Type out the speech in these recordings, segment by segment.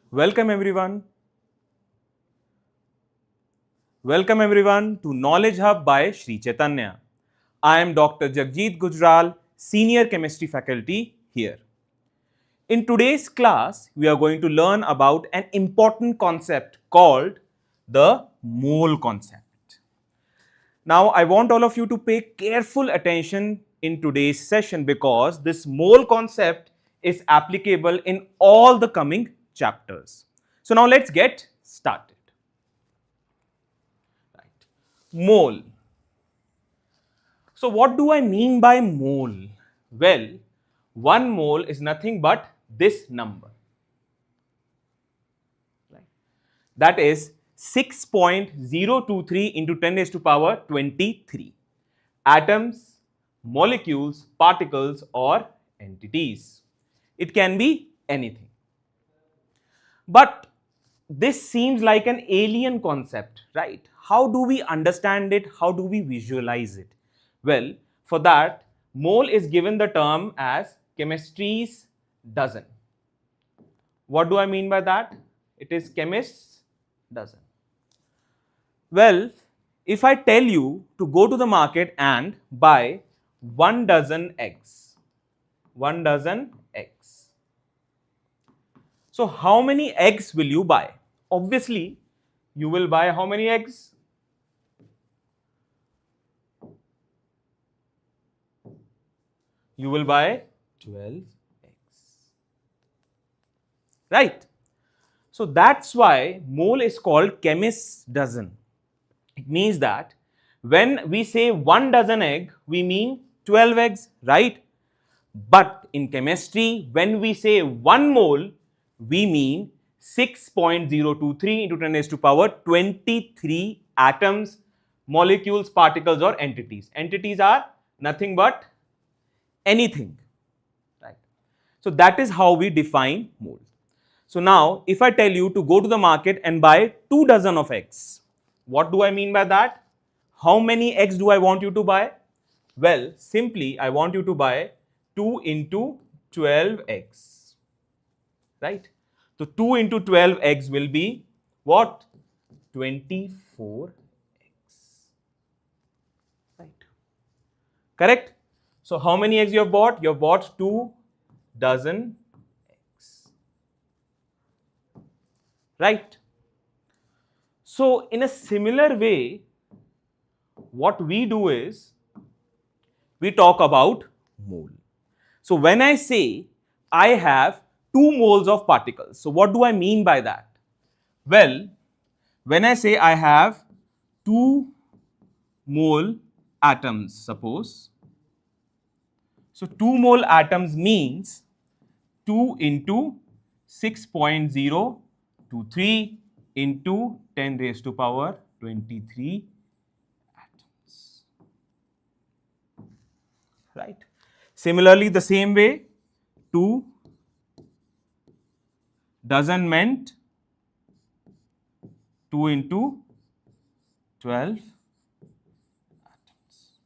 Welcome everyone. Welcome everyone to Knowledge Hub by Sri Chaitanya. I am Dr. Jagjit Gujral, Senior Chemistry Faculty here. In today's class, we are going to learn about an important concept called the mole concept. Now, I want all of you to pay careful attention in today's session because this mole concept is applicable in all the coming chapters. So, now let's get started. Mole. So what do I mean by mole? Well, 1 mole is nothing but this number. Right? That is 6.023 into 10 raised to power 23 atoms, molecules, particles or entities. It can be anything. But this seems like an alien concept, right? How do we understand it? How do we visualize it? Well, for that, mole is given the term as chemistry's dozen. What do I mean by that? It is chemist's dozen. Well, if I tell you to go to the market and buy 1 dozen eggs, 1 dozen eggs. So how many eggs will you buy? Obviously, you will buy how many eggs? You will buy 12 eggs. Right? So that's why mole is called chemist's dozen. It means that when we say 1 dozen egg, we mean 12 eggs, right? But in chemistry, when we say 1 mole, we mean 6.023 into 10 raised to power 23 atoms, molecules, particles or entities. Entities are nothing but anything, right? So that is how we define mole. So now if I tell you to go to the market and buy 2 dozen of eggs, what do I mean by that? How many eggs do I want you to buy? Well, simply I want you to buy 2 into 12 eggs, right? So 2 into 12 eggs will be what? 24 eggs, right? Correct? So how many eggs you have bought? You have bought 2 dozen eggs, right? So in a similar way, what we do is we talk about mole. So when I say I have 2 moles of particles, so what do I mean by that? Well, when I say I have 2 mole atoms, suppose, so 2 mole atoms means 2 into 6.023 into 10 raised to power 23 atoms, right? Similarly, the same way, 2 dozen meant 2 into 12 atoms.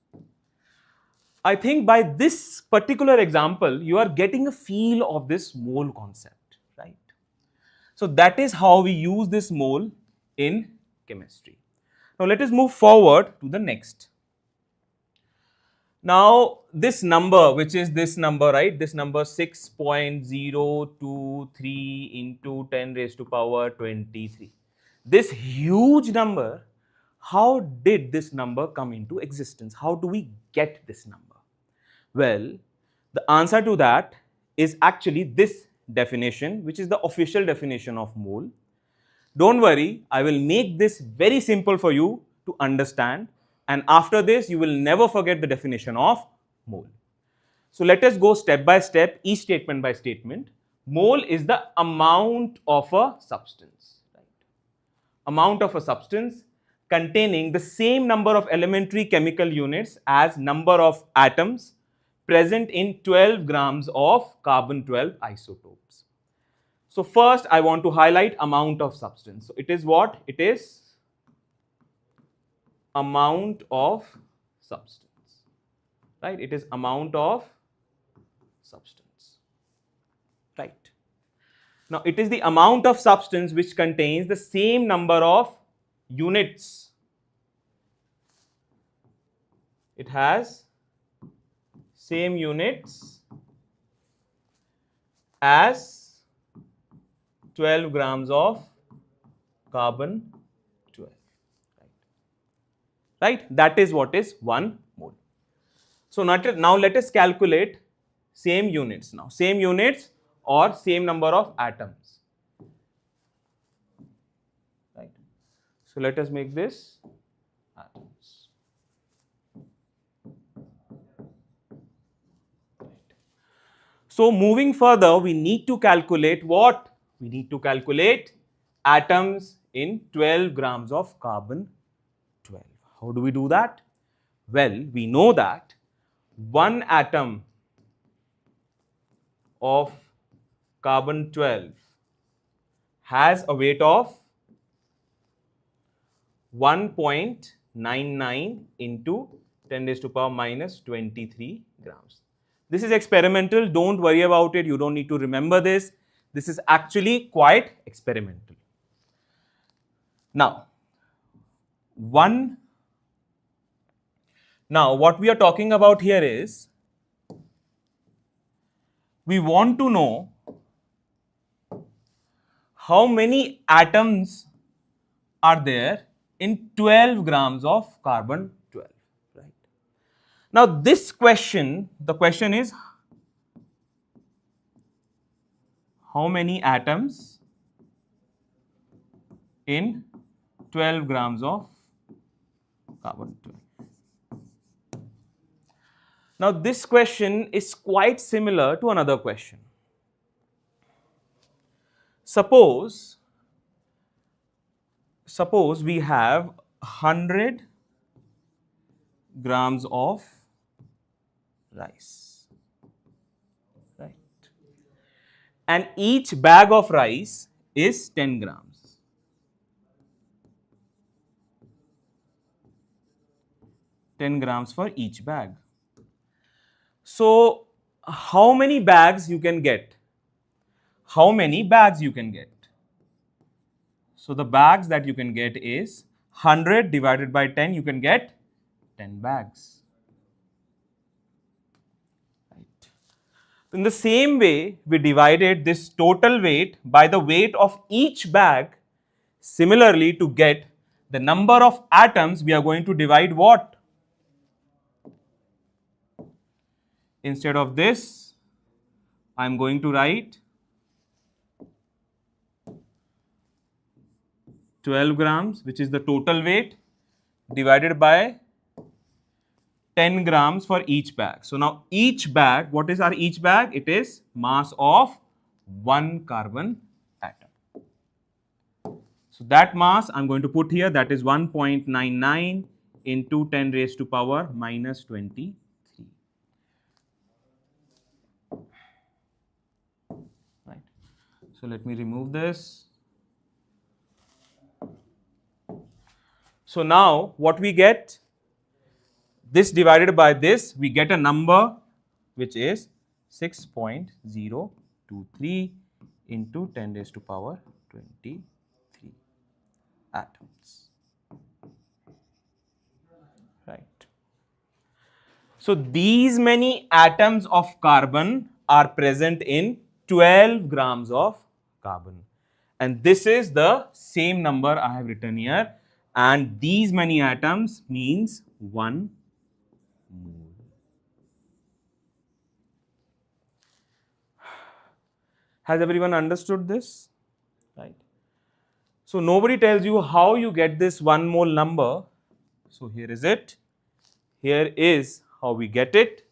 I think by this particular example, you are getting a feel of this mole concept, right? So that is how we use this mole in chemistry. Now let us move forward to the next. Now this number, which is this number, right? This number 6.023 into 10 raised to power 23. This huge number, how did this number come into existence? How do we get this number? Well, the answer to that is actually this definition, which is the official definition of mole. Don't worry, I will make this very simple for you to understand, and after this you will never forget the definition of mole. So let us go step by step, each statement by statement. Mole is the amount of a substance, right? Amount of a substance containing the same number of elementary chemical units as number of atoms present in 12 grams of carbon-12 isotopes. So first I want to highlight amount of substance. So it is what? It is amount of substance, right? It is amount of substance, right? Now, it is the amount of substance which contains the same number of units. It has same units as 12 grams of carbon 12. Right? That is what is 1 mole. So now let us calculate same units now. Same units or same number of atoms. Right? So let us make this atoms. Right. So moving further, we need to calculate what? We need to calculate atoms in 12 grams of carbon 12. How do we do that? Well, we know that one atom of carbon 12 has a weight of 1.99 into 10 raised to power minus 23 grams. This is experimental. Don't worry about it. You don't need to remember this. This is actually quite experimental. Now, what we are talking about here is we want to know how many atoms are there in 12 grams of carbon 12. Right? Now, this question, the question is how many atoms in 12 grams of carbon 12. Now, this question is quite similar to another question. Suppose we have 100 grams of rice, right? And each bag of rice is 10 grams. 10 grams for each bag. So, how many bags you can get? How many bags you can get? So, the bags that you can get is 100 divided by 10, you can get 10 bags. Right. In the same way, we divided this total weight by the weight of each bag. Similarly, to get the number of atoms, we are going to divide what? Instead of this, I am going to write 12 grams, which is the total weight, divided by 10 grams for each bag. So now each bag, what is our each bag? It is mass of one carbon atom. So that mass I'm going to put here, that is 1.99 into 10 raised to power minus 23. Right. So let me remove this. So now what we get? This divided by this, we get a number which is 6.023 into 10 raised to power 23 atoms. Right. So these many atoms of carbon are present in 12 grams of carbon. And this is the same number I have written here. And these many atoms means 1 mole. Has everyone understood this? Right. So nobody tells you how you get this 1 mole number. So here is it. Here is how we get it.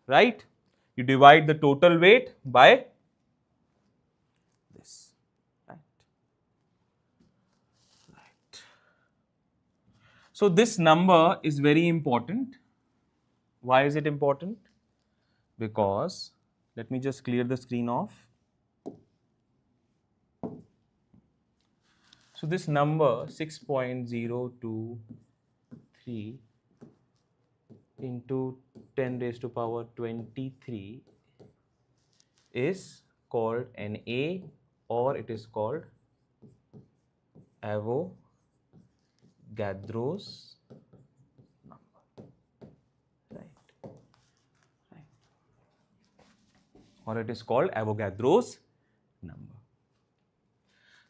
Right. You divide the total weight by this. Right. Right. So this number is very important. Why is it important? Because let me just clear the screen off. So this number 6.023 into 10 raised to power 23 is called Na or it is called Avogadro's number, right? Or it is called Avogadro's number.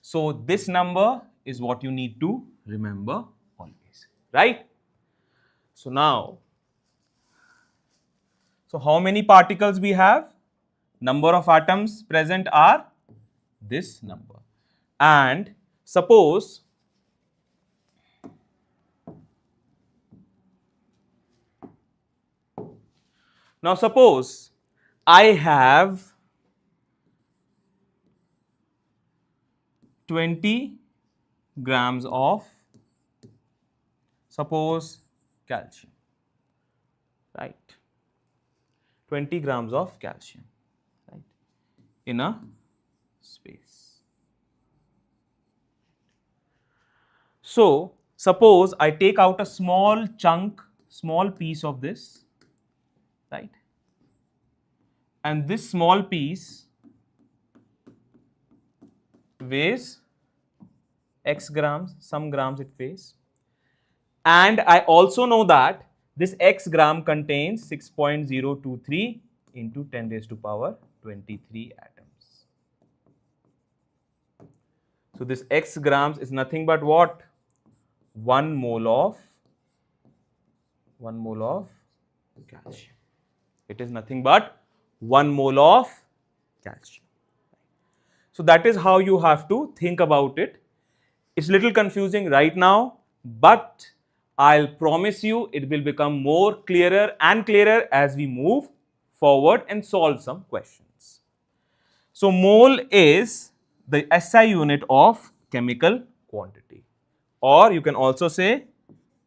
So this number is what you need to remember always, right? So now, so how many particles we have? Number of atoms present are this number. And suppose I have 20 grams of, suppose, calcium, right? 20 grams of calcium, right, in a space. So suppose I take out a small chunk, small piece of this, right? And this small piece weighs x grams, some grams it weighs. And I also know that this x gram contains 6.023 into 10 raised to power 23 atoms. So this x grams is nothing but what? 1 mole of calcium. It is nothing but 1 mole of calcium. So that is how you have to think about it. It's a little confusing right now, but I'll promise you it will become more clearer and clearer as we move forward and solve some questions. So mole is the SI unit of chemical quantity, or you can also say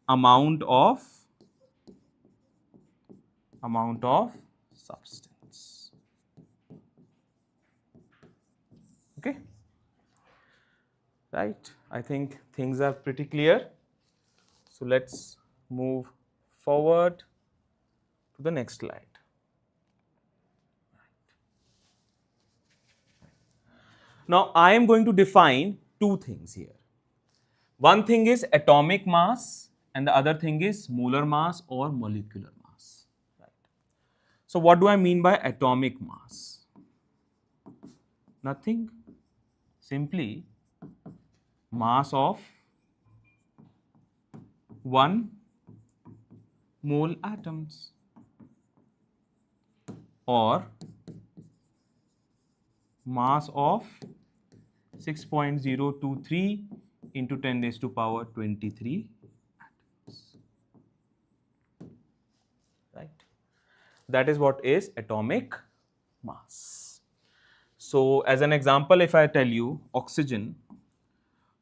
amount of substance. Okay, right? I think things are pretty clear. So let's move forward to the next slide. Now I am going to define two things here. One thing is atomic mass and the other thing is molar mass or molecular mass. Right. So what do I mean by atomic mass? Nothing, simply mass of 1 mole atoms, or mass of 6.023 into 10 raised to power 23 atoms, right? That is what is atomic mass. So as an example, if I tell you oxygen,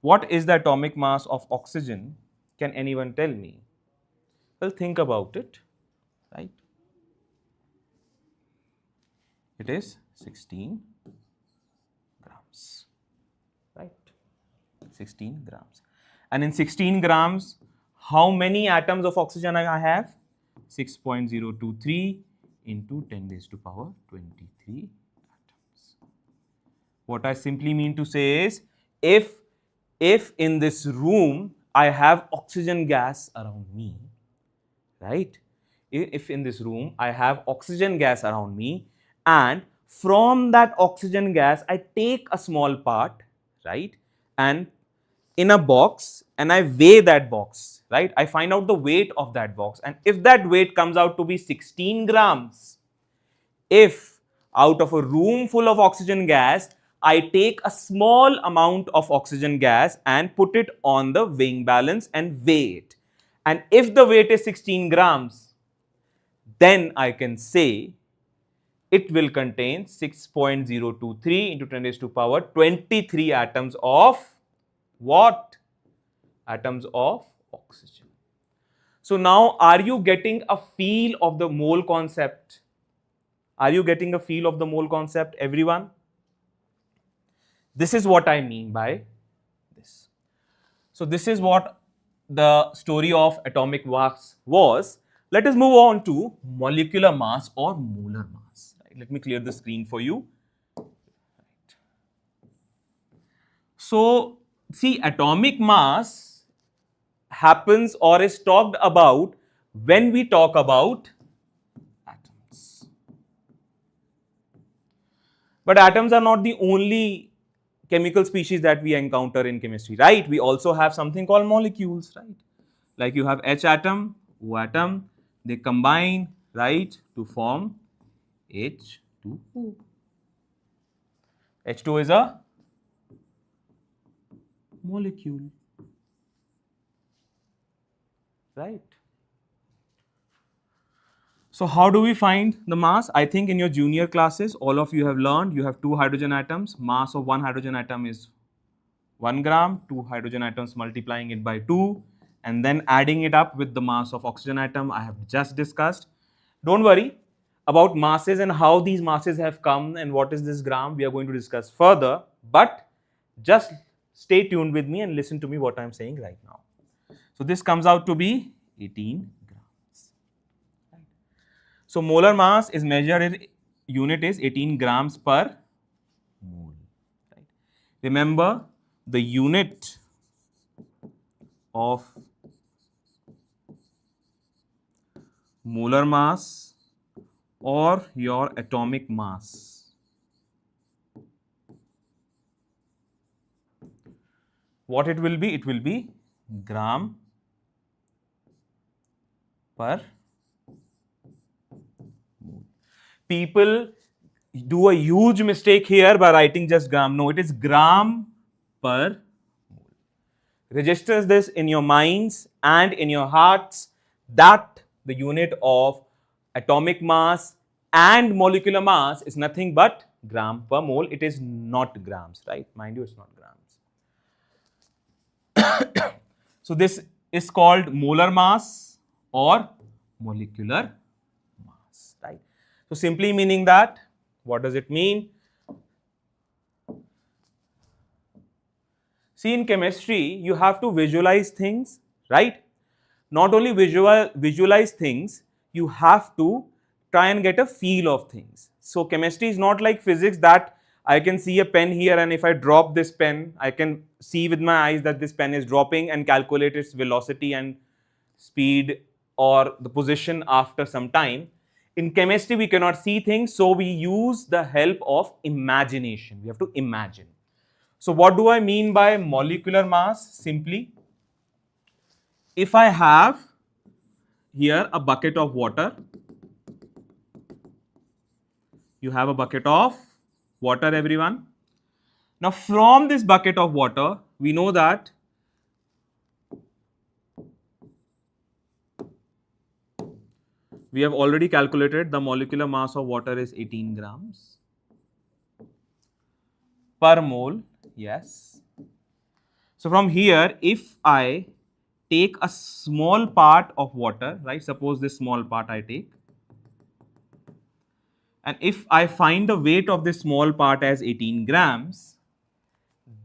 what is the atomic mass of oxygen? Can anyone tell me? Well, think about it, right? It is 16 grams, right? 16 grams. And in 16 grams, how many atoms of oxygen I have? 6.023 into 10 raised to power 23 atoms. What I simply mean to say is, if in this room I have oxygen gas around me, right? If in this room I have oxygen gas around me, and from that oxygen gas I take a small part, right, and in a box, and I weigh that box, right? I find out the weight of that box, and if that weight comes out to be 16 grams, if out of a room full of oxygen gas, I take a small amount of oxygen gas and put it on the weighing balance and weigh it, and if the weight is 16 grams, then I can say it will contain 6.023 into 10 raised to power 23 atoms of what? Atoms of oxygen. So now, are you getting a feel of the mole concept? Are you getting a feel of the mole concept, everyone? This is what I mean by this. So this is what the story of atomic mass was. Let us move on to molecular mass or molar mass. Right. Let me clear the screen for you. Right. So, see, atomic mass happens or is talked about when we talk about atoms. But atoms are not the only chemical species that we encounter in chemistry, right? We also have something called molecules, right? Like you have H atom, O atom, they combine, right, to form H2O. H2O is a molecule, right? So how do we find the mass? I think in your junior classes, all of you have learned you have two hydrogen atoms. Mass of one hydrogen atom is 1 gram, two hydrogen atoms multiplying it by 2 and then adding it up with the mass of oxygen atom I have just discussed. Don't worry about masses and how these masses have come and what is this gram, we are going to discuss further, but just stay tuned with me and listen to me what I am saying right now. So this comes out to be 18 grams. So molar mass is measured in unit is 18 grams per mole. Right? Remember, the unit of molar mass or your atomic mass, what it will be? It will be gram per mole. People do a huge mistake here by writing just gram. No, it is gram per mole. Registers this in your minds and in your hearts that the unit of atomic mass and molecular mass is nothing but gram per mole. It is not grams, right? Mind you, it's not grams. So this is called molar mass or molecular mass, right? So simply meaning that, what does it mean? See, in chemistry, you have to visualize things, right? Not only visualize things, you have to try and get a feel of things. So chemistry is not like physics that I can see a pen here and if I drop this pen, I can see with my eyes that this pen is dropping and calculate its velocity and speed or the position after some time. In chemistry, we cannot see things, so we use the help of imagination. We have to imagine. So what do I mean by molecular mass? Simply, if I have here a bucket of water, you have a bucket of water, everyone. Now from this bucket of water, we know that we have already calculated the molecular mass of water is 18 grams per mole. Yes. So from here, if I take a small part of water, right? Suppose this small part I take. And if I find the weight of this small part as 18 grams,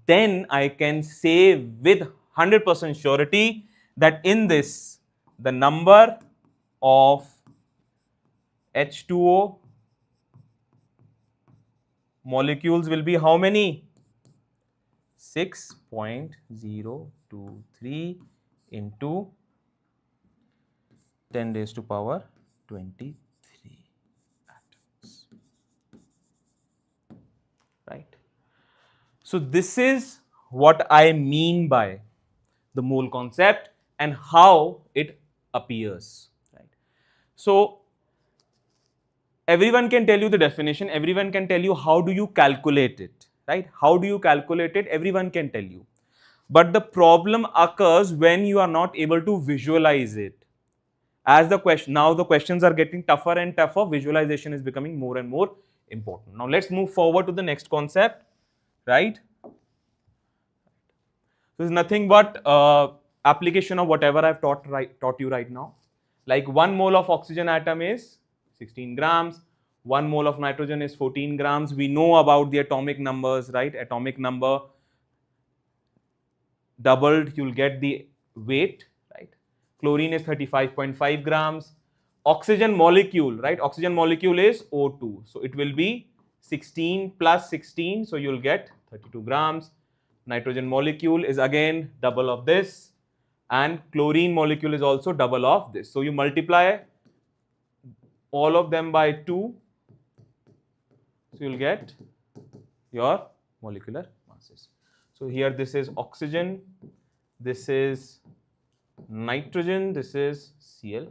then I can say with 100% surety that in this, the number of H2O molecules will be how many? 6.023 into 10 raised to power 23 atoms, right? So this is what I mean by the mole concept and how it appears, right? So everyone can tell you the definition, everyone can tell you how do you calculate it, right? How do you calculate it? Everyone can tell you. But the problem occurs when you are not able to visualize it. As the question, now the questions are getting tougher and tougher, visualization is becoming more and more important. Now let's move forward to the next concept, right? So it's nothing but application of whatever I've taught you right now. Like 1 mole of oxygen atom is 16 grams, 1 mole of nitrogen is 14 grams. We know about the atomic numbers, right? Atomic number doubled, you'll get the weight, right? Chlorine is 35.5 grams. Oxygen molecule, right? Oxygen molecule is O2. So it will be 16 plus 16, so you'll get 32 grams. Nitrogen molecule is again double of this, and chlorine molecule is also double of this. So you multiply all of them by 2, so you'll get your molecular masses. So here this is oxygen, this is nitrogen, this is Cl2.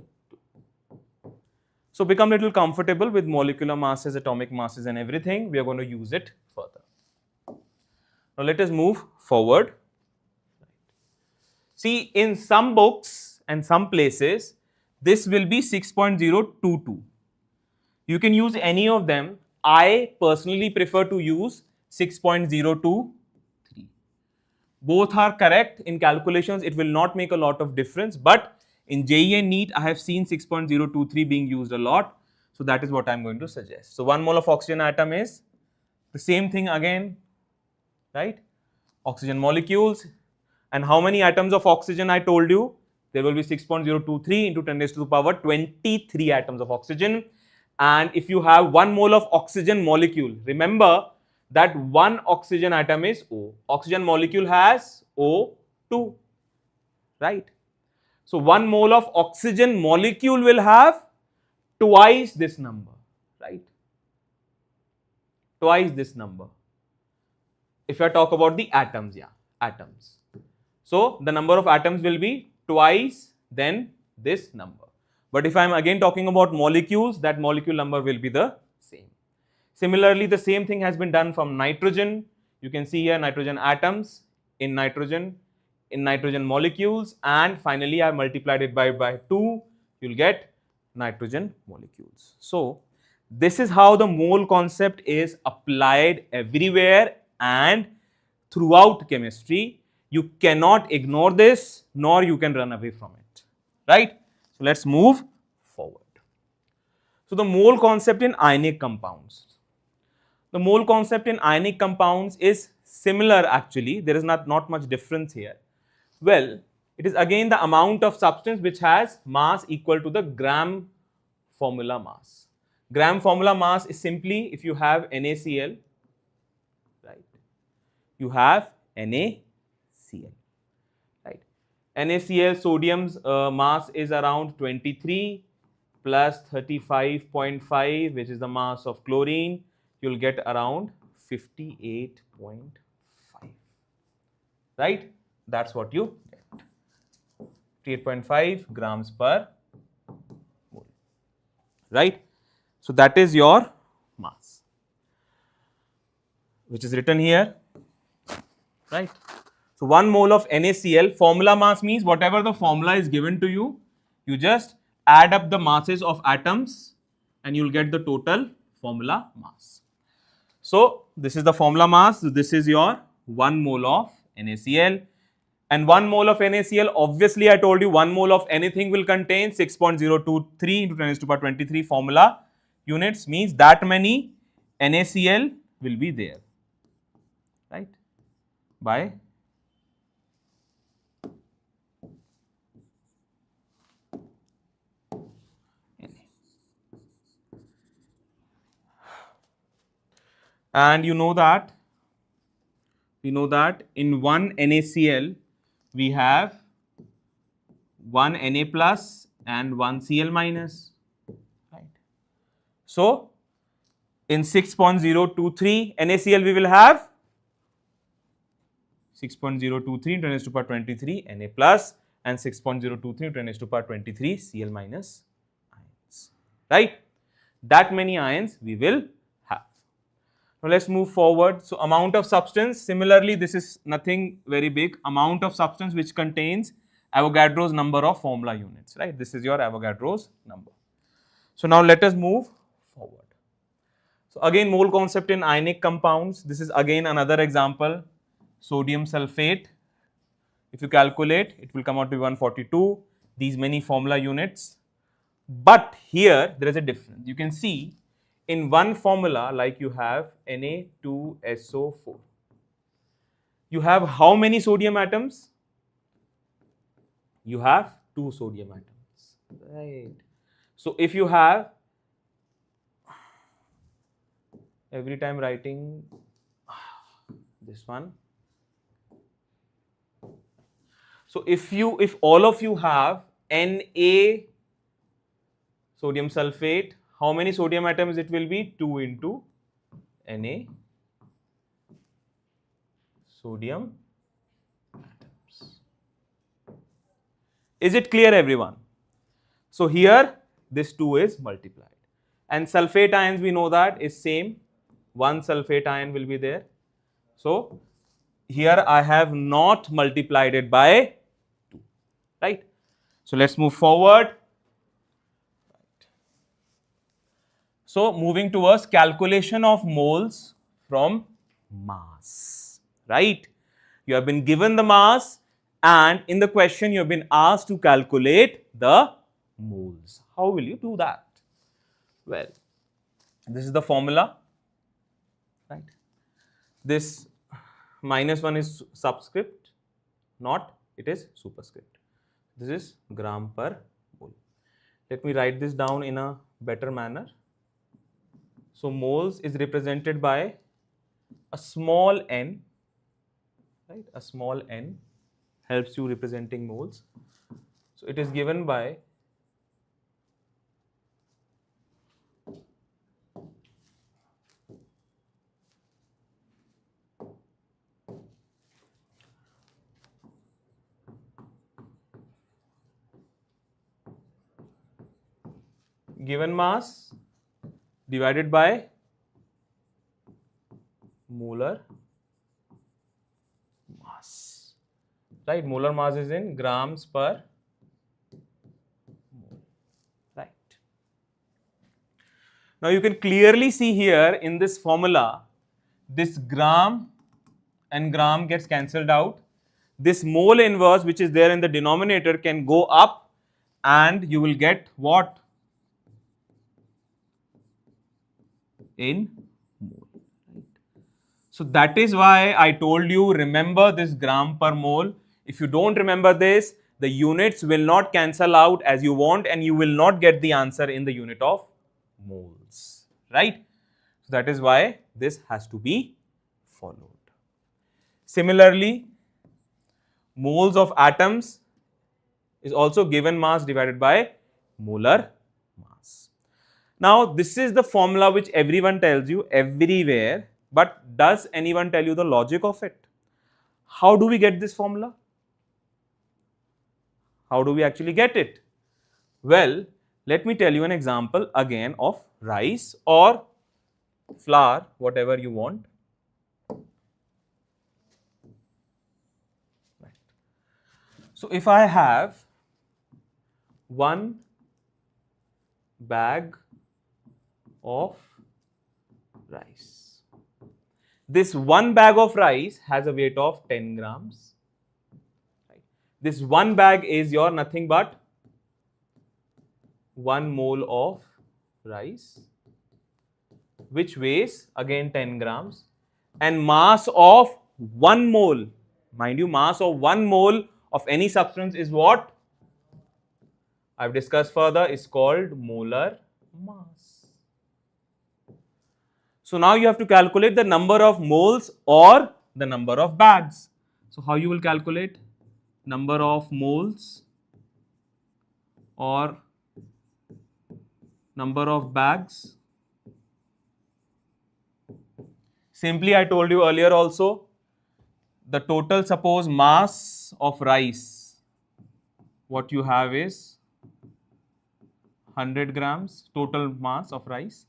So become a little comfortable with molecular masses, atomic masses and everything. We are going to use it further. Now let us move forward. See, in some books and some places, this will be 6.022. You can use any of them. I personally prefer to use 6.023. Both are correct in calculations. It will not make a lot of difference, but in JEE and NEET, I have seen 6.023 being used a lot. So that is what I am going to suggest. So 1 mole of oxygen atom is the same thing again, right? Oxygen molecules. And how many atoms of oxygen I told you? There will be 6.023 into 10 raised to the power 23 atoms of oxygen. And if you have 1 mole of oxygen molecule, remember that one oxygen atom is O. Oxygen molecule has O2, right? So 1 mole of oxygen molecule will have twice this number, right? Twice this number. If I talk about the atoms, yeah, atoms. So the number of atoms will be twice than this number. But if I am again talking about molecules, that molecule number will be the same. Similarly, the same thing has been done from nitrogen. You can see here nitrogen atoms in nitrogen molecules, and finally I multiplied it by 2, you will get nitrogen molecules. So this is how the mole concept is applied everywhere and throughout chemistry. You cannot ignore this, nor you can run away from it, right? So let's move forward. So the mole concept in ionic compounds. The mole concept in ionic compounds is similar actually. There is not much difference here. Well, it is again the amount of substance which has mass equal to the gram formula mass. Gram formula mass is simply if you have NaCl, right? You have NaCl, right? NaCl sodium's mass is around 23 plus 35.5, which is the mass of chlorine. You'll get around 58.5, right? That's what you get. 58.5 grams per mole, right? So that is your mass, which is written here, right? So 1 mole of NaCl, formula mass means whatever the formula is given to you, you just add up the masses of atoms and you'll get the total formula mass. So this is the formula mass. So this is your 1 mole of NaCl. And 1 mole of NaCl, obviously I told you 1 mole of anything will contain 6.023 into 10 raised to the power 23 formula units, means that many NaCl will be there, right? By Na. And you know that in one NaCl we have one Na plus and one Cl minus, right? So in 6.023 NaCl we will have 6.023 into 10 raised to the power 23 Na plus and 6.023 into 10 raised to the power 23 Cl minus ions, right? That many ions we will have. Now let's move forward. So amount of substance, similarly this is nothing very big, amount of substance which contains Avogadro's number of formula units, right? This is your Avogadro's number. So now let us move forward. So again mole concept in ionic compounds. This is again another example. Sodium sulfate, if you calculate, it will come out to 142, these many formula units. But here there is a difference. You can see in one formula, like you have Na2SO4, you have how many sodium atoms? You have 2 sodium atoms, right? So if you have, every time writing this one, So if all of you have Na sodium sulfate, how many sodium atoms it will be? 2 into Na sodium atoms. Is it clear, everyone? So here this 2 is multiplied. And sulfate ions, we know that is same. One sulfate ion will be there. So here I have not multiplied it by 2, right? So let's move forward. So moving towards calculation of moles from mass, right? You have been given the mass and in the question you have been asked to calculate the moles. How will you do that? Well, this is the formula, right? This -1 is subscript, not it is superscript. This is gram per mole. Let me write this down in a better manner. So moles is represented by a small n, right? A small n helps you representing moles. So it is given by given mass divided by molar mass, right? Molar mass is in grams per mole, right? Now you can clearly see here in this formula, this gram and gram gets cancelled out. This mole inverse which is there in the denominator can go up and you will get what? In mole. Right? So that is why I told you remember this gram per mole. If you don't remember this, the units will not cancel out as you want and you will not get the answer in the unit of moles, right? So that is why this has to be followed. Similarly, moles of atoms is also given mass divided by molar mass. Now, this is the formula which everyone tells you everywhere, but does anyone tell you the logic of it? How do we get this formula? How do we actually get it? Well, let me tell you an example again of rice or flour, whatever you want. Right. So, if I have one bag of rice. This one bag of rice has a weight of 10 grams. Right. This one bag is your nothing but 1 mole of rice which weighs again 10 grams and mass of 1 mole, mind you, mass of 1 mole of any substance is what? I've discussed further, is called molar mass. So now you have to calculate the number of moles or the number of bags. So how you will calculate? Number of moles or number of bags. Simply I told you earlier also, the total suppose mass of rice, what you have is 100 grams total mass of rice.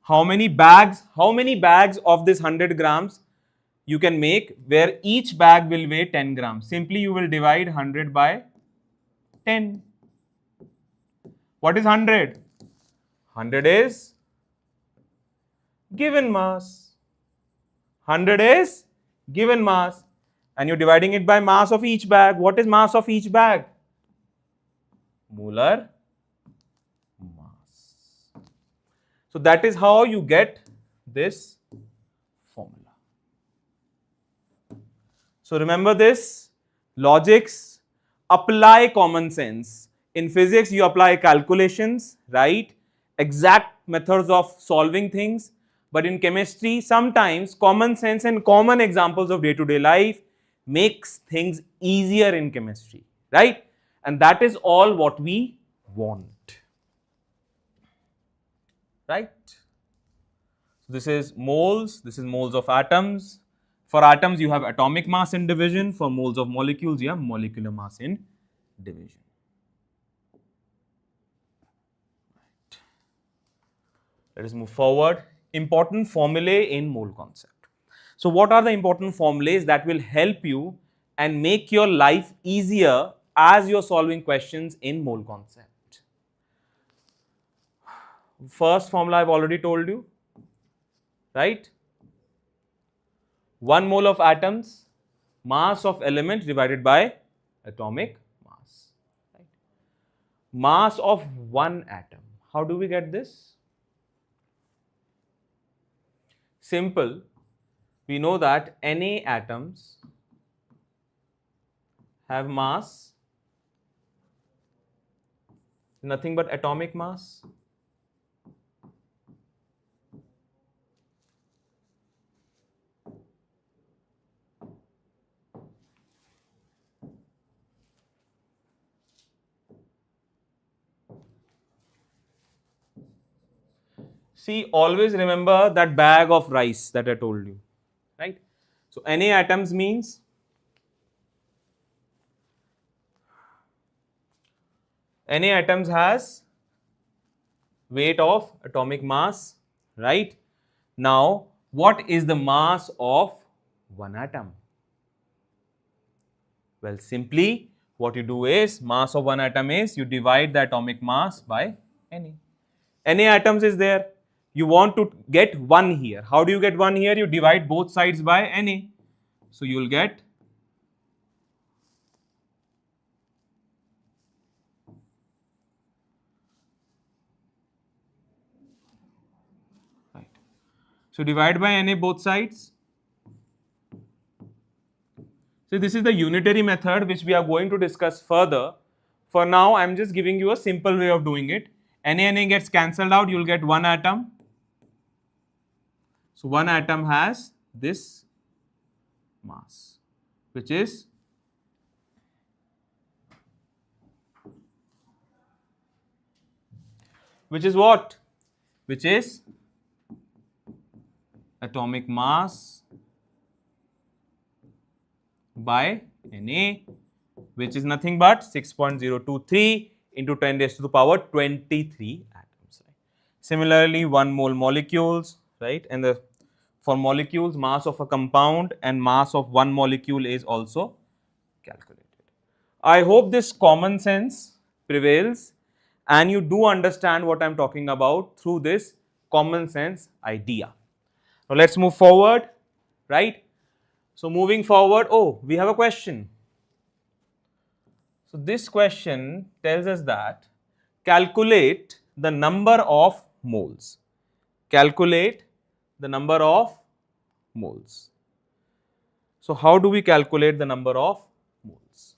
How many bags of this 100 grams you can make where each bag will weigh 10 grams? Simply you will divide 100 by 10. What is 100? 100 is given mass. 100 is given mass and you're dividing it by mass of each bag. What is mass of each bag? Molar mass. So that is how you get this formula. So remember this, logics, apply common sense. In physics you apply calculations, right? Exact methods of solving things. But in chemistry sometimes common sense and common examples of day-to-day life, makes things easier in chemistry, right? And that is all what we want, right? So this is moles of atoms. For atoms, you have atomic mass in division. For moles of molecules, you have molecular mass in division. Let us move forward. Important formulae in mole concept. So what are the important formulas that will help you and make your life easier as you're solving questions in mole concept? First formula I've already told you, right? 1 mole of atoms, mass of element divided by atomic mass. Right? Mass of one atom. How do we get this? Simple. We know that Na atoms have mass, nothing but atomic mass. See, always remember that bag of rice that I told you, right? So Na atoms means Na atoms has weight of atomic mass, right? Now, what is the mass of one atom? Well, simply what you do is mass of one atom is you divide the atomic mass by Na. Na atoms is there. You want to get 1 here. How do you get 1 here? You divide both sides by Na. So you will get right. So divide by Na both sides. So this is the unitary method which we are going to discuss further. For now, I am just giving you a simple way of doing it. Na gets cancelled out, you will get 1 atom. So 1 atom has this mass, which is what? Which is atomic mass by Na, which is nothing but 6.023 into 10 raised to the power 23 atoms. Right? Similarly, 1 mole molecules, right? And for molecules, mass of a compound and mass of one molecule is also calculated. I hope this common sense prevails and you do understand what I am talking about through this common sense idea. Now let's move forward, right? So moving forward, oh, we have a question. So this question tells us that calculate the number of moles. Calculate the number of moles. So how do we calculate the number of moles?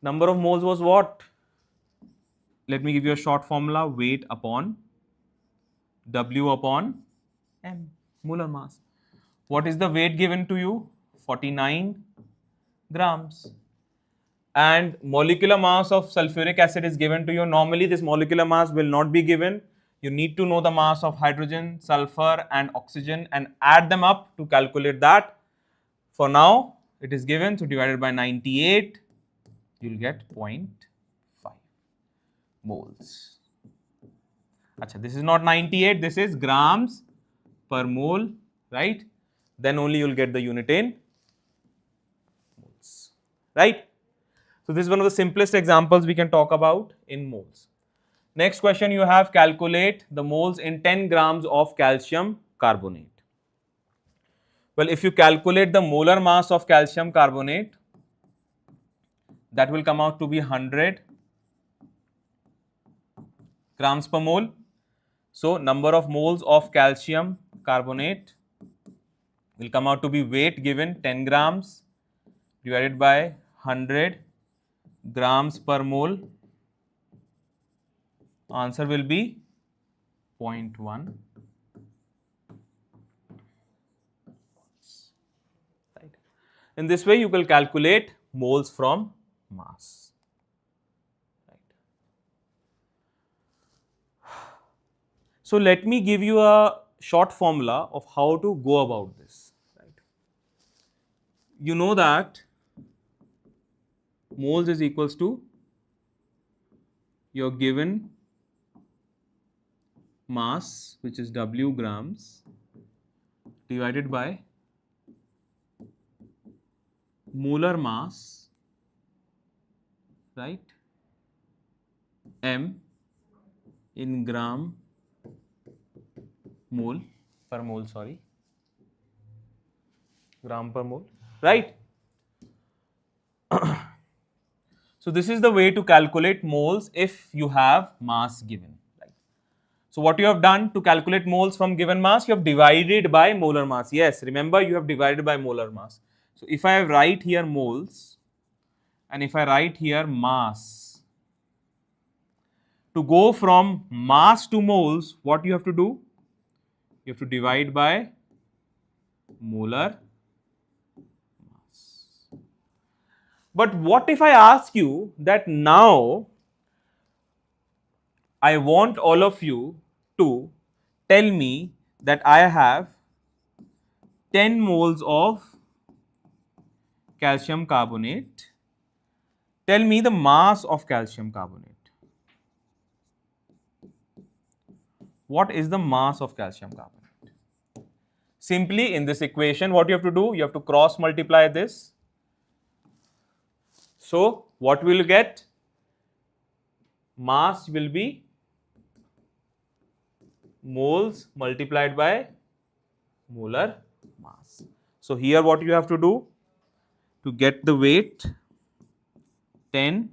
Number of moles was what? Let me give you a short formula, weight upon W upon M, molar mass. What is the weight given to you? 49 grams. And molecular mass of sulfuric acid is given to you. Normally this molecular mass will not be given. You need to know the mass of hydrogen, sulfur and oxygen and add them up to calculate that. For now it is given, so divided by 98 you will get 0.5 moles. Achha, this is not 98, this is grams per mole, right? Then only you will get the unit in moles, right? So this is one of the simplest examples we can talk about in moles. Next question, you have calculate the moles in 10 grams of calcium carbonate. Well, if you calculate the molar mass of calcium carbonate, that will come out to be 100 grams per mole. So number of moles of calcium carbonate will come out to be weight given 10 grams divided by 100 grams per mole. Answer will be 0.1. In this way, you will calculate moles from mass. Right. So let me give you a short formula of how to go about this. Right. You know that moles is equals to your given mass, which is W grams, divided by molar mass, right, M in gram mole per mole, sorry, gram per mole, right. So this is the way to calculate moles if you have mass given, right. So what you have done to calculate moles from given mass, you have divided by molar mass. Yes, remember you have divided by molar mass. So if I write here moles and if I write here mass, to go from mass to moles, what you have to do? You have to divide by molar mass. But what if I ask you that now I want all of you to tell me that I have 10 moles of calcium carbonate. Tell me the mass of calcium carbonate. What is the mass of calcium carbonate? Simply in this equation, what you have to do? You have to cross multiply this. So what will you get? Mass will be moles multiplied by molar mass. So here what you have to do to get the weight, 10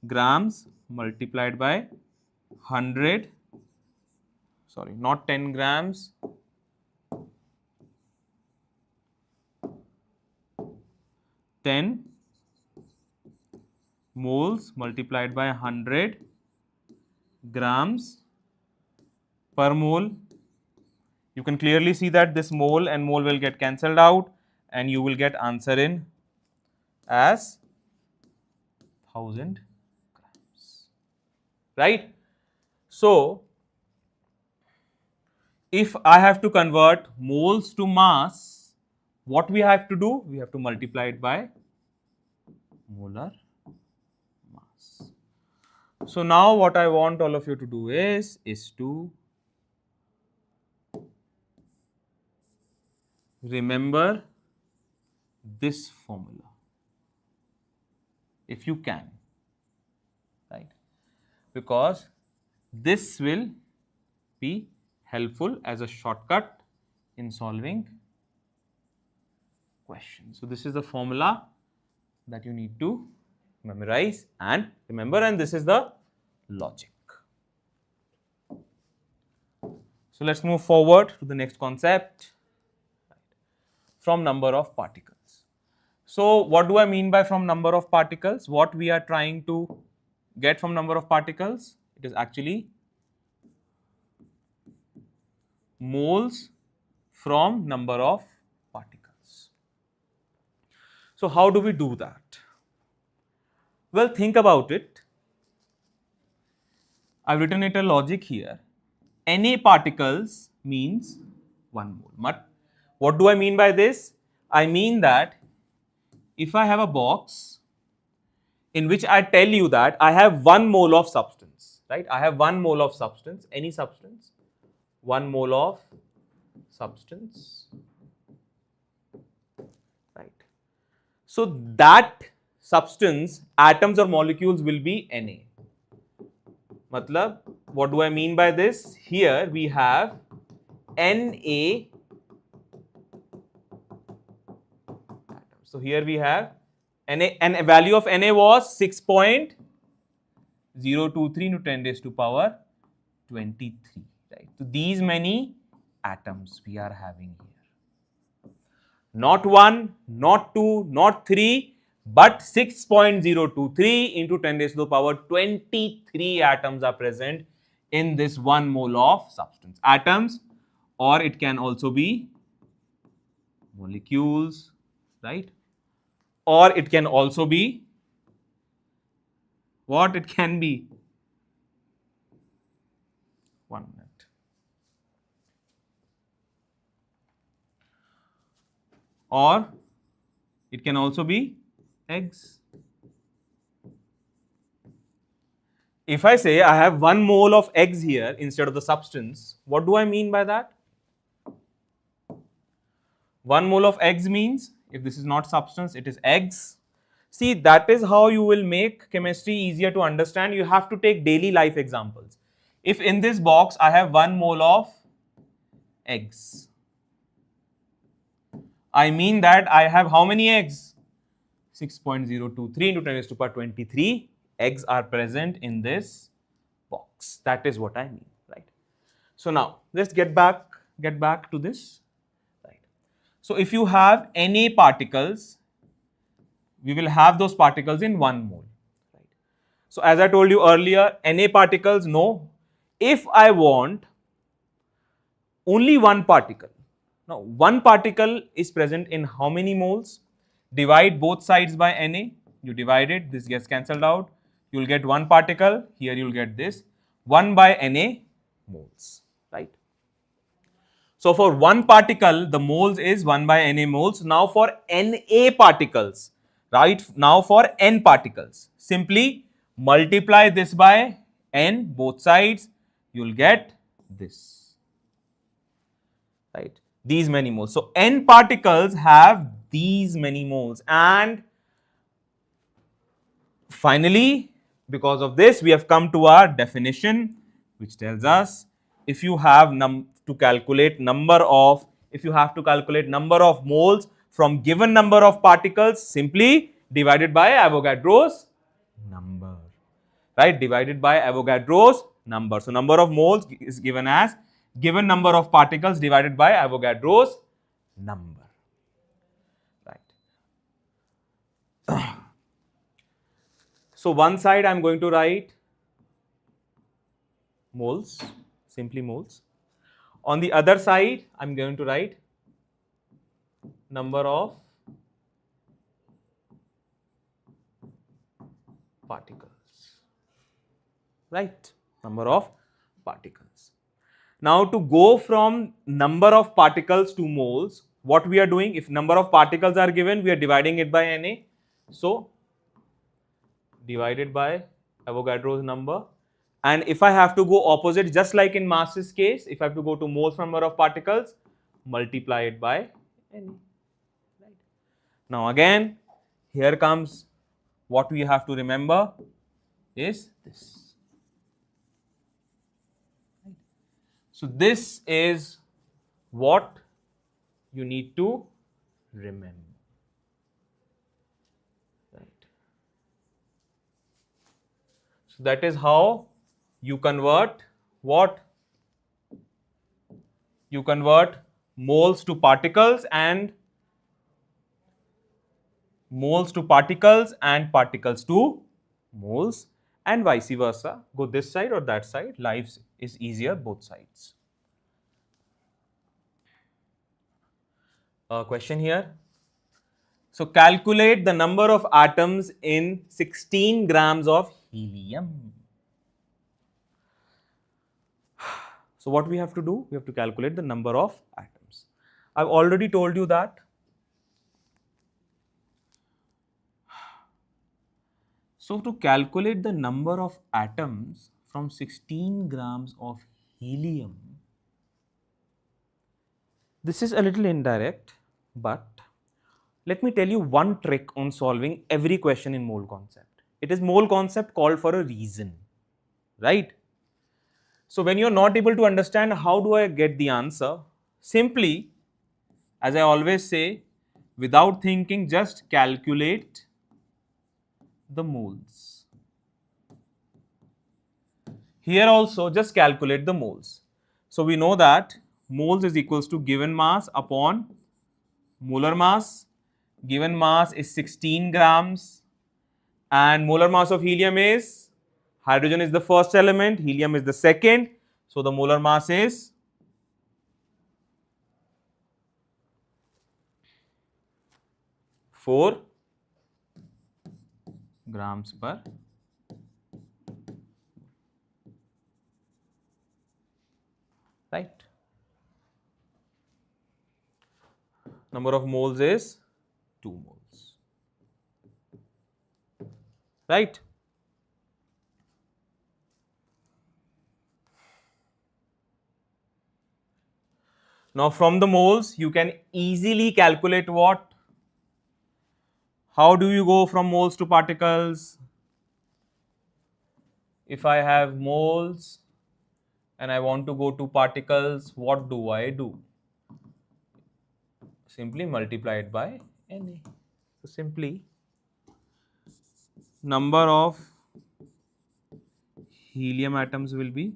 grams multiplied by 100, sorry, not 10 grams, 10 moles multiplied by 100 grams per mole. You can clearly see that this mole and mole will get cancelled out and you will get answer in as 1000 grams, right. So if I have to convert moles to mass, what we have to do? We have to multiply it by molar mass. So now what I want all of you to do is to remember this formula, if you can, right, because this will be helpful as a shortcut in solving questions. So this is the formula that you need to memorize and remember, and this is the logic. So let's move forward to the next concept, from number of particles. So what do I mean by from number of particles? What we are trying to get from number of particles? It is actually moles from number of particles. So how do we do that? Well, think about it. I've written it a logic here. Na particles means 1 mole. But what do I mean by this? I mean that if I have a box in which I tell you that I have 1 mole of substance, right? I have 1 mole of substance, any substance, 1 mole of substance, right? So that substance, atoms or molecules will be Na. Matlab, what do I mean by this? Here we have Na. So here we have Na, and a value of Na was 6.023 into 10 raised to power 23. Right. So these many atoms we are having here. Not 1, not 2, not 3, but 6.023 into 10 raised to the power 23 atoms are present in this 1 mole of substance. Atoms, or it can also be molecules, right? or it can also be what it can be. 1 minute. Or it can also be eggs. If I say I have 1 mole of eggs here instead of the substance, what do I mean by that? 1 mole of eggs means, if this is not substance, it is eggs. See, that is how you will make chemistry easier to understand. You have to take daily life examples. If in this box I have 1 mole of eggs, I mean that I have how many eggs? 6.023 into 10 raised to the power 23 eggs are present in this box. That is what I mean, right? So now let's get back to this, right? So if you have Na particles, we will have those particles in 1 mole, right? So as I told you earlier, Na particles, no. If I want only 1 particle, now 1 particle is present in how many moles? Divide both sides by Na, you divide it, this gets cancelled out, you will get 1 particle, here you will get this, 1 by Na moles, right? So for 1 particle, the moles is 1 by Na moles. Now for Na particles, right? Now for N particles, simply multiply this by N, both sides, you will get this, right? These many moles. So N particles have these many moles, and finally, because of this, we have come to our definition, which tells us if you have to calculate number of moles from given number of particles, simply divided by Avogadro's number, right? Divided by Avogadro's number. So number of moles is given as given number of particles divided by Avogadro's number, right? So one side I am going to write moles, simply moles. On the other side, I am going to write number of particles, right? Number of particles. Now to go from number of particles to moles, what we are doing, if number of particles are given, we are dividing it by Na. So divided by Avogadro's number. And if I have to go opposite, just like in mass's case, if I have to go to moles from number of particles, multiply it by Na. Right. Now again, here comes what we have to remember is this. Right. So this is what you need to remember. Right. So that is how you convert what? You convert moles to particles and particles to moles, and vice versa. Go this side or that side, life is easier both sides. A question here. So calculate the number of atoms in 16 grams of helium. So what we have to do? We have to calculate the number of atoms. I've already told you that. So to calculate the number of atoms from 16 grams of helium, this is a little indirect, but let me tell you one trick on solving every question in mole concept. It is mole concept called for a reason, right? So when you're not able to understand how do I get the answer, simply, as I always say, without thinking, just calculate the moles. Here also just calculate the moles. So we know that moles is equals to given mass upon molar mass. Given mass is 16 grams and molar mass of helium is, hydrogen is the first element, helium is the second. So the molar mass is 4 grams per. Right. Number of moles is 2 moles. Right. Now from the moles you can easily calculate what? How do you go from moles to particles? If I have moles and I want to go to particles, what do I do? Simply multiply it by Na. So simply number of helium atoms will be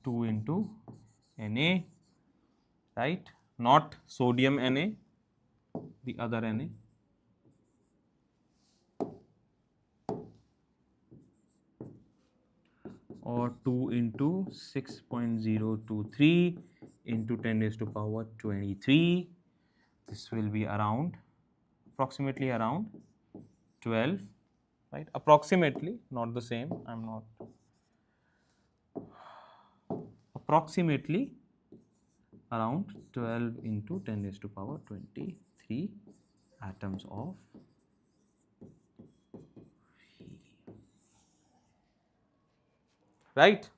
2 into Na, right? Not sodium Na, the other Na. Or 2 into 6.023 into 10 raised to power 23. This will be around, approximately around 12, right? Approximately, not the same. I'm not. Approximately around 12 into 10 raised to power 23 atoms of right?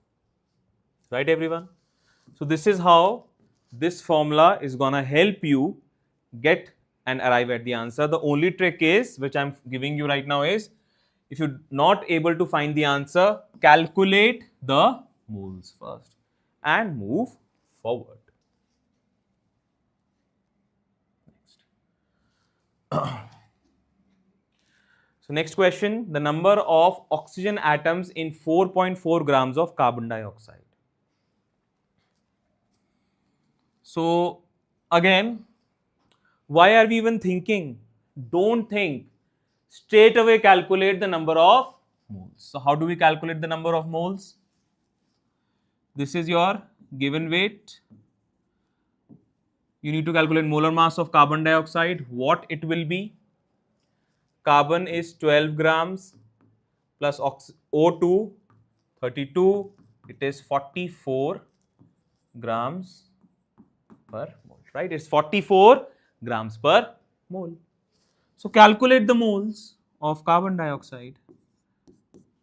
Right, everyone? So this is how this formula is gonna help you get and arrive at the answer. The only trick is, which I'm giving you right now, is if you're not able to find the answer, calculate the moles first and move forward. So next question, the number of oxygen atoms in 4.4 grams of carbon dioxide. So again, why are we even thinking? Don't think. Straight away calculate the number of moles. So how do we calculate the number of moles? This is your given weight. You need to calculate molar mass of carbon dioxide. What it will be? Carbon is 12 grams plus O2 32. It is 44 grams per mole, right? It's 44 grams per mole. So calculate the moles of carbon dioxide.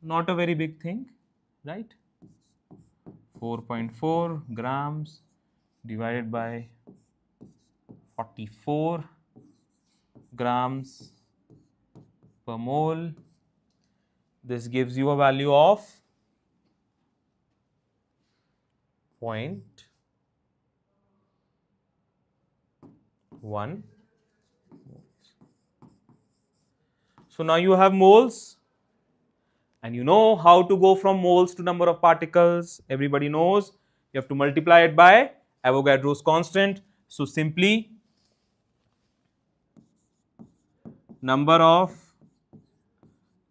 Not a very big thing, right? 4.4 grams divided by 44 grams per mole. This gives you a value of 0.1. So now you have moles and you know how to go from moles to number of particles. Everybody knows you have to multiply it by Avogadro's constant. So simply number of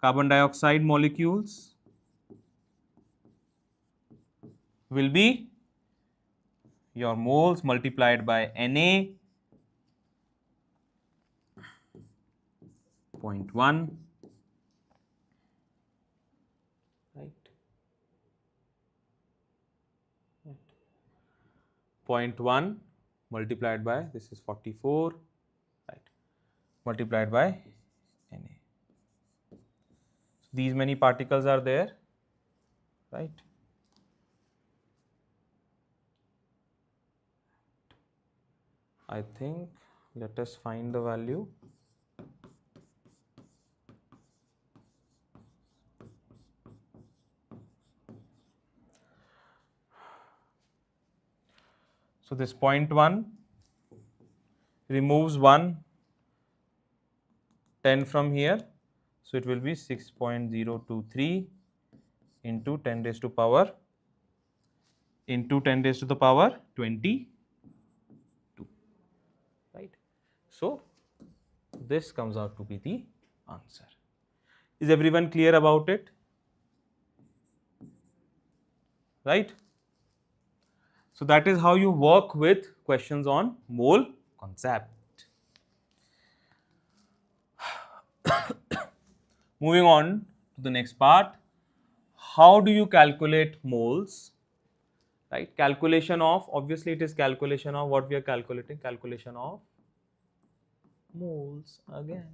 carbon dioxide molecules will be your moles multiplied by Na 0.1, right? 0.1 multiplied by, this is 44, right? Multiplied by Na. These many particles are there, right? I think let us find the value. So this 0.1 removes 10 from here. So it will be 6.023 into 10 raised to power into 10 raised to the power 22. Right? So this comes out to be the answer. Is everyone clear about it? Right? So that is how you work with questions on mole concept. Moving on to the next part. How do you calculate moles? Right? Calculation of, obviously it is calculation of what we are calculating, calculation of moles again.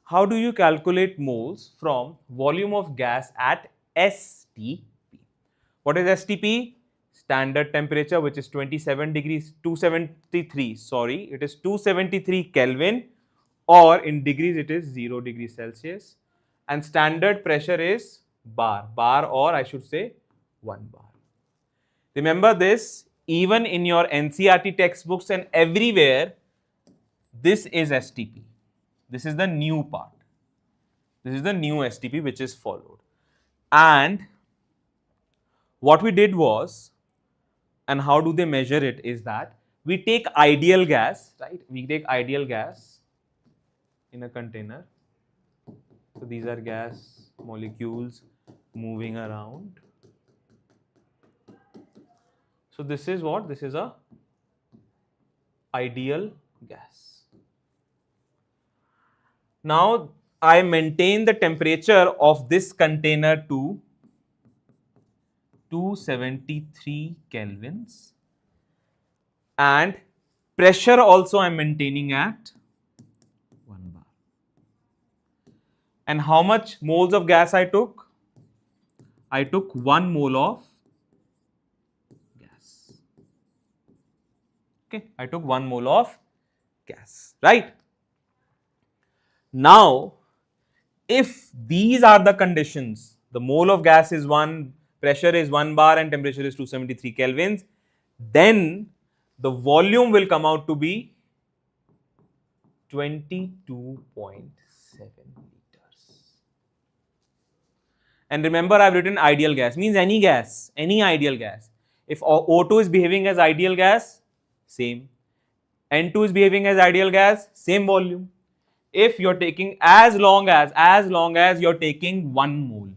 How do you calculate moles from volume of gas at STP? What is STP? Standard temperature, which is 27 degrees, 273, sorry, it is 273 Kelvin, or in degrees it is 0 degrees Celsius, and standard pressure is bar, or I should say 1 bar. Remember this, even in your NCERT textbooks and everywhere, this is STP. This is the new part. This is the new STP which is followed. And what we did was, and how do they measure it, is that we take ideal gas, right? We take ideal gas in a container. So these are gas molecules moving around. So this is what? This is a ideal gas. Now I maintain the temperature of this container to 273 kelvins, and pressure also I am maintaining at 1 bar. And how much moles of gas I took? I took 1 mole of gas. Okay, I took 1 mole of gas, right? Now, if these are the conditions, the mole of gas is 1, pressure is 1 bar and temperature is 273 kelvins, then the volume will come out to be 22.7 liters. And remember, I have written ideal gas, means any gas, any ideal gas. If O2 is behaving as ideal gas, same. N2 is behaving as ideal gas, same volume. If you're taking as long as you're taking 1 mole,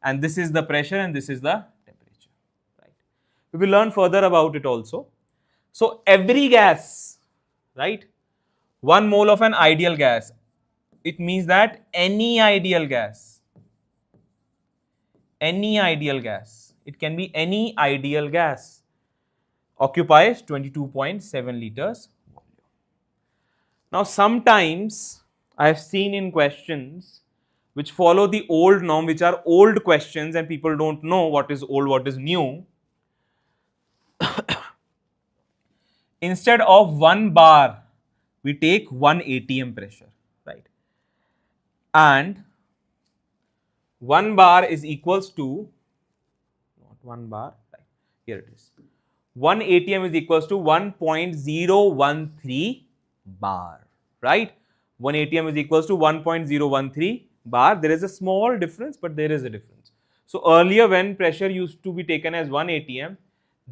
and this is the pressure and this is the temperature, right? We will learn further about it also. So every gas, right, 1 mole of an ideal gas, it means that any ideal gas, it can be any ideal gas, occupies 22.7 liters volume. Now sometimes I have seen in questions which follow the old norm, which are old questions and people don't know what is old, what is new. Instead of 1 bar, we take 1 atm pressure, right? And 1 bar is equals to, not 1 bar, right? Here it is. 1 atm is equals to 1.013 bar, right? 1 atm is equals to 1.013 bar. There is a small difference, but there is a difference. So earlier when pressure used to be taken as 1 atm,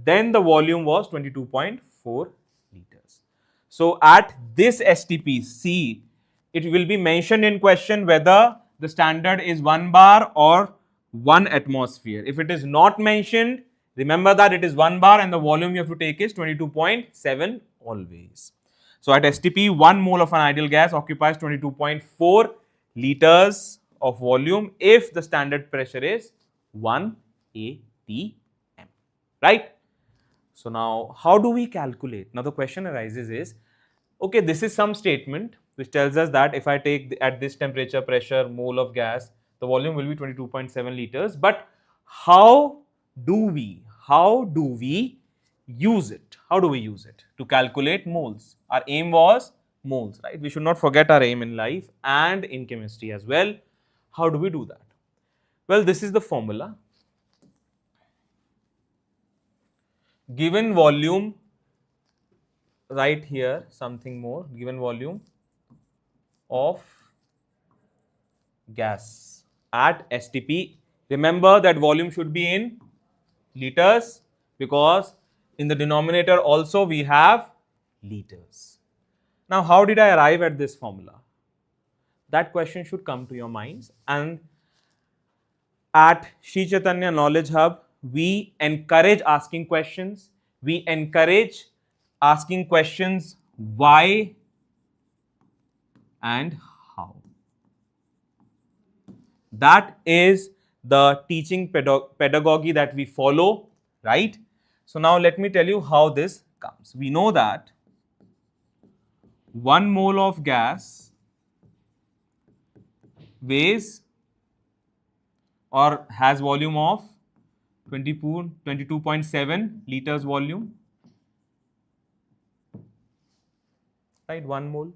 then the volume was 22.4 liters. So at this STP, see, it will be mentioned in question whether the standard is 1 bar or 1 atmosphere. If it is not mentioned, remember that it is 1 bar and the volume you have to take is 22.7 always. So at STP, 1 mole of an ideal gas occupies 22.4 liters of volume if the standard pressure is 1 atm, right? So now how do we calculate? Now the question arises is, okay, this is some statement which tells us that if I take at this temperature, pressure, mole of gas, the volume will be 22.7 liters, but how do we use it? How do we use it to calculate moles? Our aim was moles, right? We should not forget our aim in life and in chemistry as well. How do we do that? Well, this is the formula. Given volume, right here something more, given volume of gas at STP. Remember that volume should be in liters because in the denominator also we have liters. Now how did I arrive at this formula? That question should come to your minds, and at Shri Chaitanya Knowledge Hub we encourage asking questions. We encourage asking questions why and how. That is the teaching pedagogy that we follow, right? So now let me tell you how this comes. We know that 1 mole of gas weighs or has volume of 22.7 liters volume, right? 1 mole.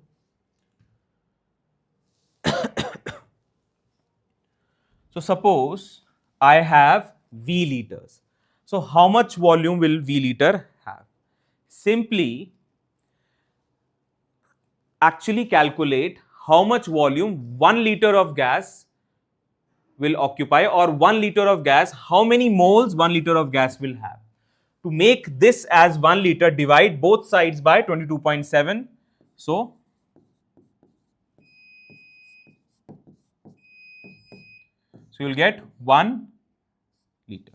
So suppose I have V liters. So how much volume will V liter have? Simply actually calculate how much volume 1 liter of gas will occupy, or 1 liter of gas, how many moles 1 liter of gas will have. To make this as 1 liter, divide both sides by 22.7. So you'll get 1 liter.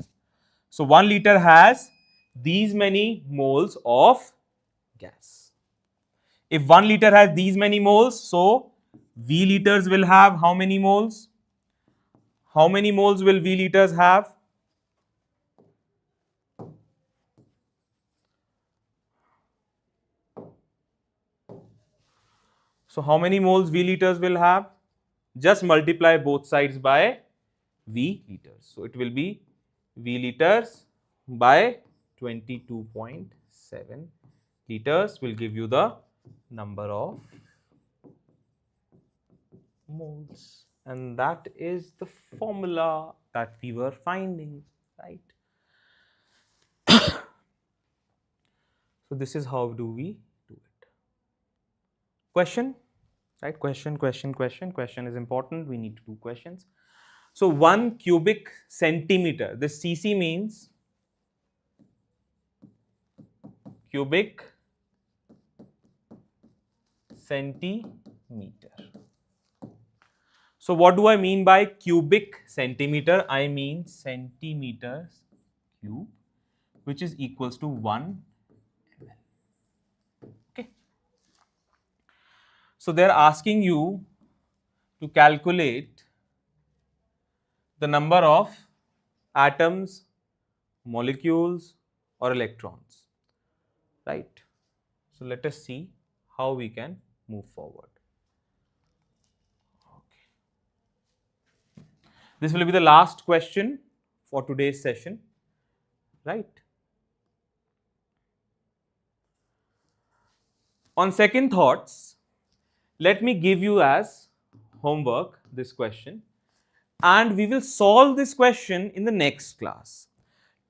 So 1 liter has these many moles of gas. If 1 liter has these many moles, so V liters will have how many moles? How many moles will V liters have? So how many moles V liters will have? Just multiply both sides by V liters. So it will be V liters by 22.7 liters will give you the number of moles. And that is the formula that we were finding, right? So this is how do we do it. Question, right? Question is important. We need to do questions. So 1 cubic centimeter, this cc means cubic centimeter. So what do I mean by cubic centimeter? I mean centimeters cube, which is equals to 1 ml. Okay. So they're asking you to calculate the number of atoms, molecules, or electrons, right? So let us see how we can move forward. Okay. This will be the last question for today's session, right? On second thoughts, let me give you as homework this question, and we will solve this question in the next class.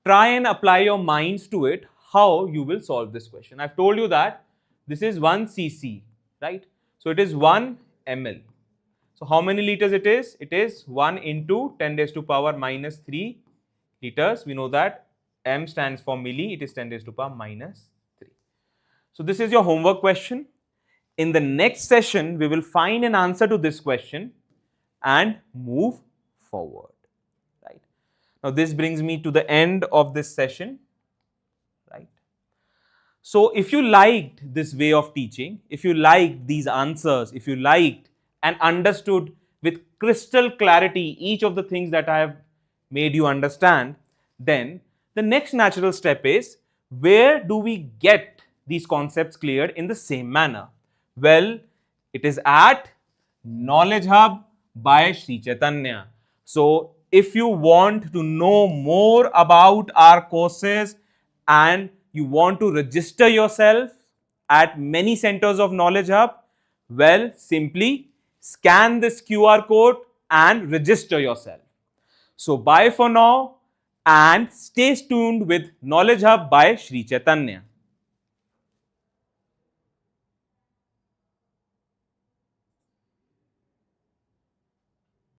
Try and apply your minds to it, how you will solve this question. I've told you that this is 1 cc, right? So it is 1 ml. So how many liters it is? It is 1 into 10 raised to power minus 3 liters. We know that m stands for milli, it is 10 raised to power minus 3. So this is your homework question. In the next session, we will find an answer to this question and move forward, right? Now this brings me to the end of this session, right? So if you liked this way of teaching, if you liked these answers, if you liked and understood with crystal clarity each of the things that I have made you understand, then the next natural step is, where do we get these concepts cleared in the same manner? Well, it is at Knowledge Hub by Sri Chaitanya. So if you want to know more about our courses and you want to register yourself at many centers of Knowledge Hub, well, simply scan this QR code and register yourself. So bye for now and stay tuned with Knowledge Hub by Sri Chaitanya.